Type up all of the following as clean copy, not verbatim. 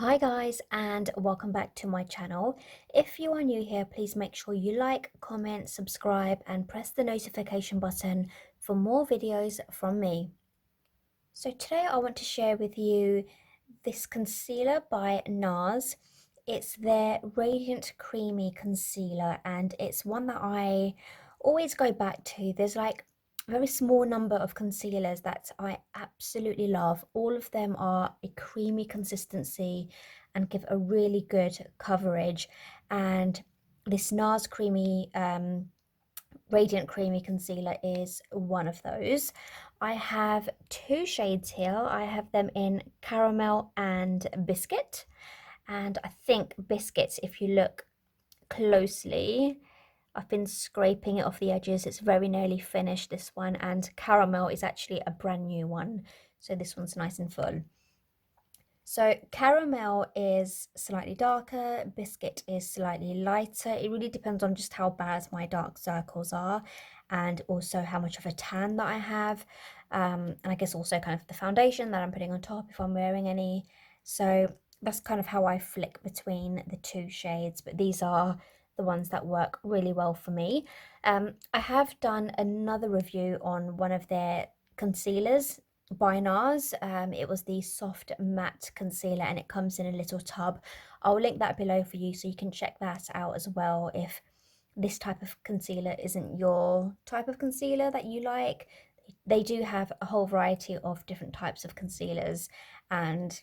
Hi guys, and welcome back to my channel. If you are new here, please make sure you like, comment, subscribe and press the notification button for more videos from me. So today I want to share with you this concealer by Nars. It's their Radiant Creamy Concealer and it's one that I always go back to. There's like a very small number of concealers that I absolutely love. All of them are a creamy consistency and give a really good coverage. And this Nars Creamy Radiant Creamy Concealer is one of those. I have two shades here. I have them in Caramel and Biscuit. And I think Biscuits, if you look closely, I've been scraping it off the edges. It's very nearly finished, this one. And Caramel is actually a brand new one. So this one's nice and full. So Caramel is slightly darker, Biscuit is slightly lighter. It really depends on just how bad my dark circles are and also how much of a tan that I have. And I guess also kind of the foundation that I'm putting on top if I'm wearing any. So that's kind of how I flick between the two shades, but these are the ones that work really well for me. I have done another review on one of their concealers by Nars. It was the soft matte concealer and it comes in a little tub. I'll link that below for you so you can check that out as well if this type of concealer isn't your type of concealer that you like. They do have a whole variety of different types of concealers, and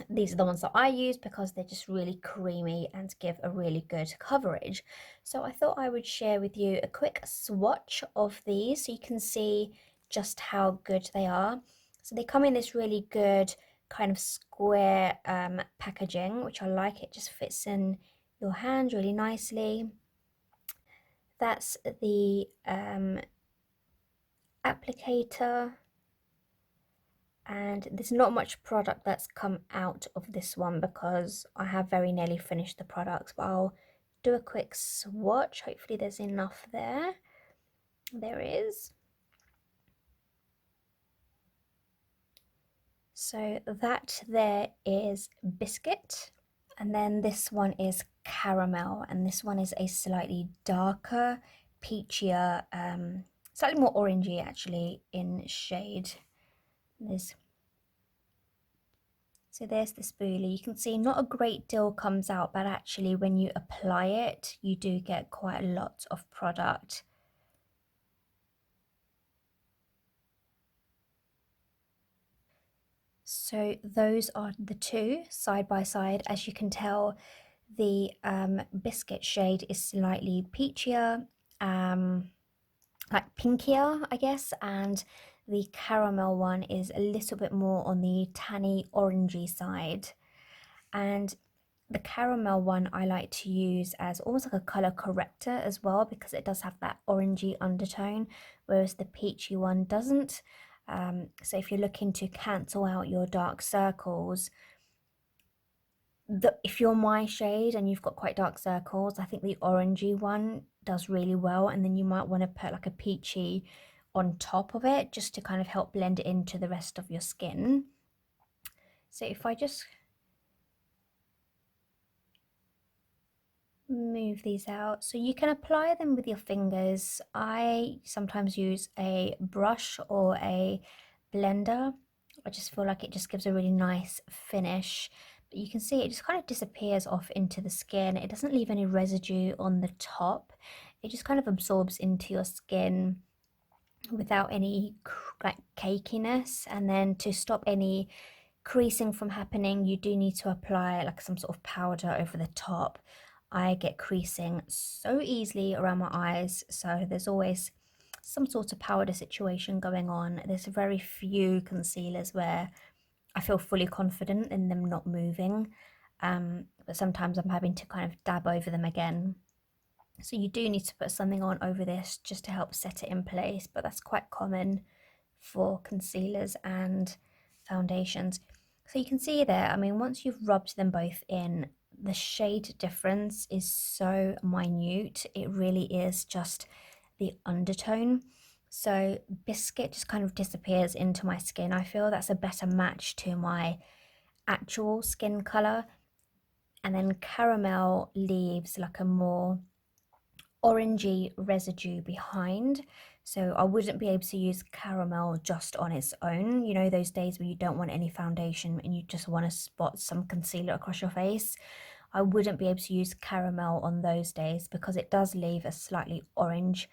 these are the ones that I use because they're just really creamy and give a really good coverage. So I thought I would share with you a quick swatch of these so you can see just how good they are. So they come in this really good kind of square packaging, which I like. It just fits in your hand really nicely. That's the applicator. And there's not much product that's come out of this one because I have very nearly finished the products, but I'll do a quick swatch. Hopefully there's enough there. There is. So that there is Biscuit, and then this one is Caramel, and this one is a slightly darker, peachier, slightly more orangey actually in shade. So there's the spoolie. You can see not a great deal comes out, but actually when you apply it, you do get quite a lot of product. So those are the two side by side. As you can tell, the Biscuit shade is slightly peachier, like pinkier, I guess, and the Caramel one is a little bit more on the tanny orangey side. And the Caramel one I like to use as almost like a color corrector as well because it does have that orangey undertone, whereas the peachy one doesn't. So if you're looking to cancel out your dark circles, if you're my shade and you've got quite dark circles, I think the orangey one does really well, and then you might want to put like a peachy on top of it just to kind of help blend it into the rest of your skin. So if I just move these out, so you can apply them with your fingers. I sometimes use a brush or a blender. I just feel like it just gives a really nice finish, but you can see it just kind of disappears off into the skin. It doesn't leave any residue on the top. It just kind of absorbs into your skin without any like cakiness. And then to stop any creasing from happening, you do need to apply like some sort of powder over the top. I get creasing so easily around my eyes, so there's always some sort of powder situation going on. There's very few concealers where I feel fully confident in them not moving, but sometimes I'm having to kind of dab over them again. So you do need to put something on over this just to help set it in place, but that's quite common for concealers and foundations. So you can see there, I mean, once you've rubbed them both in, the shade difference is so minute. It really is just the undertone. So Biscuit just kind of disappears into my skin. I feel that's a better match to my actual skin color, and then caramel leaves like a more orangey residue behind. So I wouldn't be able to use caramel just on its own. You know, those days where you don't want any foundation and you just want to spot some concealer across your face. I wouldn't be able to use caramel on those days because it does leave a slightly orange,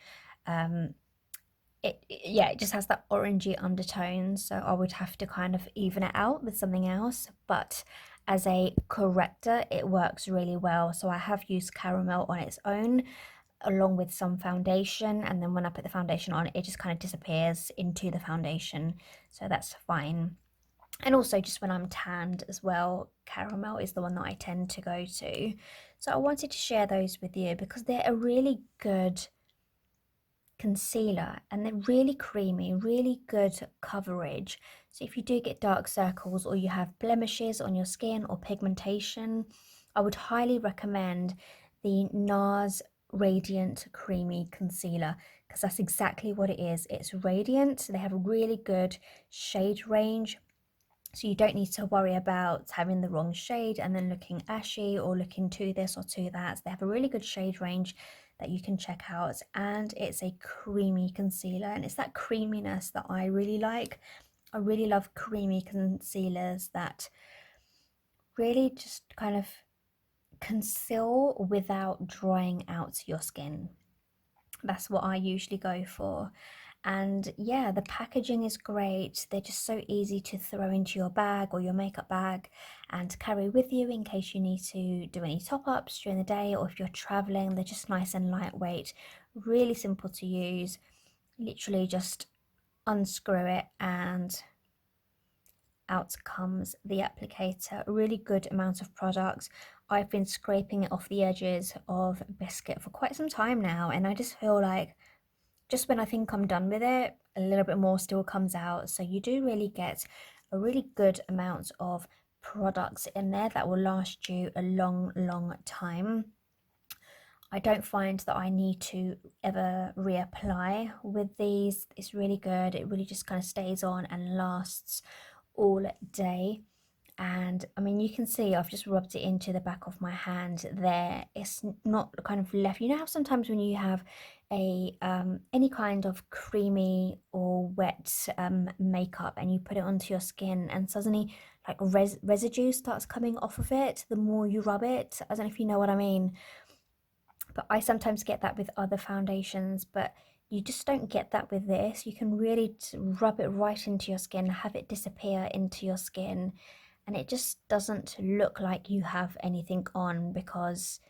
it just has that orangey undertone, so I would have to kind of even it out with something else. But as a corrector, it works really well. So I have used caramel on its own along with some foundation, and then when I put the foundation on, it just kind of disappears into the foundation, so that's fine. And also just when I'm tanned as well, caramel is the one that I tend to go to. So I wanted to share those with you because they're a really good concealer and they're really creamy, really good coverage. So if you do get dark circles or you have blemishes on your skin or pigmentation, I would highly recommend the Nars Radiant Creamy Concealer because that's exactly what it is. It's radiant. They have a really good shade range. So you don't need to worry about having the wrong shade and then looking ashy or looking to this or to that. So they have a really good shade range that you can check out, and it's a creamy concealer, and it's that creaminess that I really like. I really love creamy concealers that really just kind of conceal without drying out your skin. That's what I usually go for. And yeah, the packaging is great. They're just so easy to throw into your bag or your makeup bag and carry with you in case you need to do any top-ups during the day, or if you're traveling. They're just nice and lightweight, really simple to use. Literally just unscrew it and out comes the applicator. A really good amount of product. I've been scraping it off the edges of Biscuit for quite some time now, and I just feel like just when I think I'm done with it, a little bit more still comes out. So you do really get a really good amount of products in there that will last you a long time. I don't find that I need to ever reapply with these. It's really good. It really just kind of stays on and lasts all day. And I mean, you can see I've just rubbed it into the back of my hand there. It's not kind of left. You know how sometimes when you have a any kind of creamy or wet makeup and you put it onto your skin and suddenly like residue starts coming off of it the more you rub it. I don't know if you know what I mean, but I sometimes get that with other foundations, but you just don't get that with this. You can really rub it right into your skin, have it disappear into your skin, and it just doesn't look like you have anything on because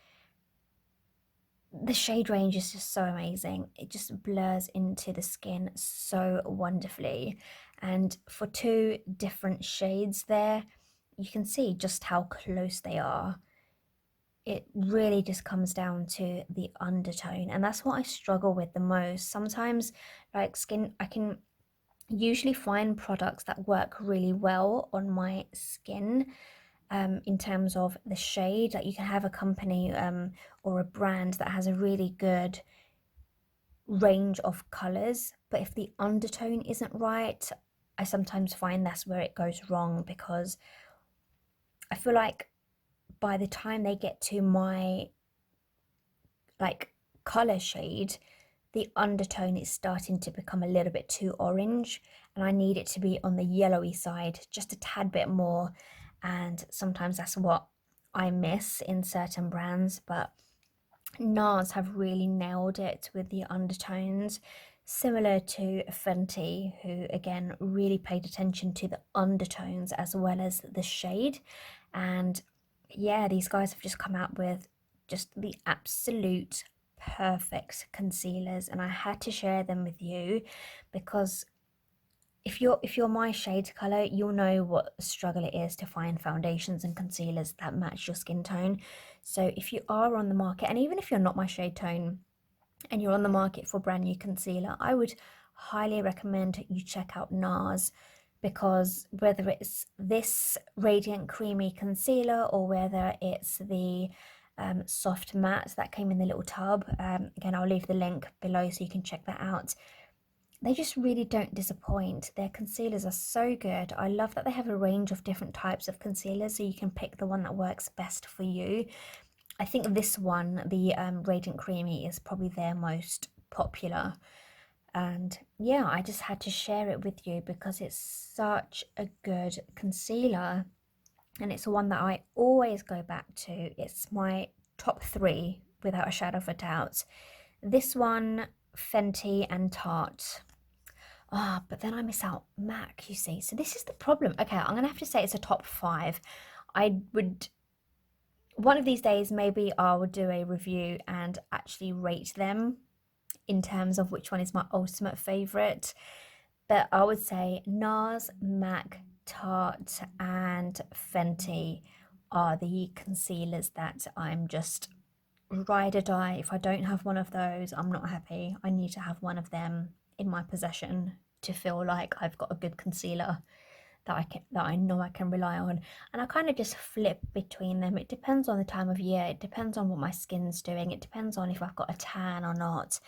the shade range is just so amazing. It just blurs into the skin so wonderfully. And for two different shades there, you can see just how close they are. It really just comes down to the undertone, and that's what I struggle with the most. Sometimes like skin, I can usually find products that work really well on my skin in terms of the shade. Like you can have a company or a brand that has a really good range of colors, but if the undertone isn't right, I sometimes find that's where it goes wrong, because I feel like by the time they get to my like color shade, the undertone is starting to become a little bit too orange, and I need it to be on the yellowy side just a tad bit more. And sometimes that's what I miss in certain brands, but Nars have really nailed it with the undertones, similar to Fenty, who again really paid attention to the undertones as well as the shade. And yeah, these guys have just come out with just the absolute perfect concealers, and I had to share them with you because if you're my shade color, you'll know what a struggle it is to find foundations and concealers that match your skin tone. So if you are on the market, and even if you're not my shade tone and you're on the market for brand new concealer, I would highly recommend you check out NARS, because whether it's this Radiant Creamy Concealer or whether it's the soft matte that came in the little tub, again I'll leave the link below so you can check that out. they just really don't disappoint. Their concealers are so good. I love that they have a range of different types of concealers, so you can pick the one that works best for you. I think this one, the Radiant Creamy, is probably their most popular. And yeah, I just had to share it with you because it's such a good concealer. And it's one that I always go back to. It's my top three without a shadow of a doubt. This one, Fenty and Tarte. Ah, but then I miss out MAC, you see. So this is the problem. Okay, I'm gonna have to say it's a top five. I would one of these days maybe I'll do a review and actually rate them in terms of which one is my ultimate favorite. But I would say NARS, MAC, Tarte, and Fenty are the concealers that I'm just ride or die. If I don't have one of those, I'm not happy. I need to have one of them in my possession to feel like I've got a good concealer that I know I can rely on. And I kind of just flip between them. It depends on the time of year. It depends on what my skin's doing. It depends on if I've got a tan or not.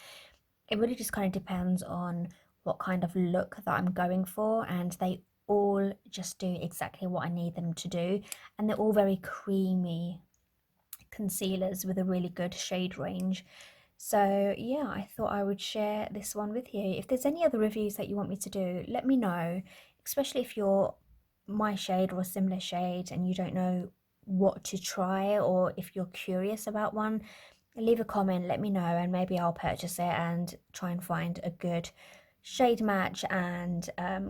It really just kind of depends on what kind of look that I'm going for, and they all just do exactly what I need them to do. And they're all very creamy concealers with a really good shade range. So yeah, I thought I would share this one with you. If there's any other reviews that you want me to do, let me know, especially if you're my shade or a similar shade and you don't know what to try, or if you're curious about one, leave a comment, let me know, and maybe I'll purchase it and try and find a good shade match and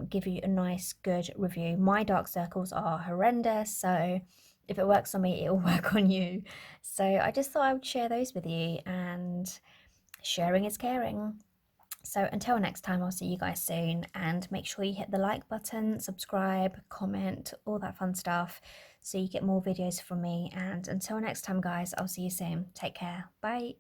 give you a nice good review. My dark circles are horrendous, so if it works on me, it'll work on you. So I just thought I would share those with you, and sharing is caring. So until next time, I'll see you guys soon, and make sure you hit the like button, subscribe, comment, all that fun stuff so you get more videos from me. And until next time, guys, I'll see you soon. Take care. Bye.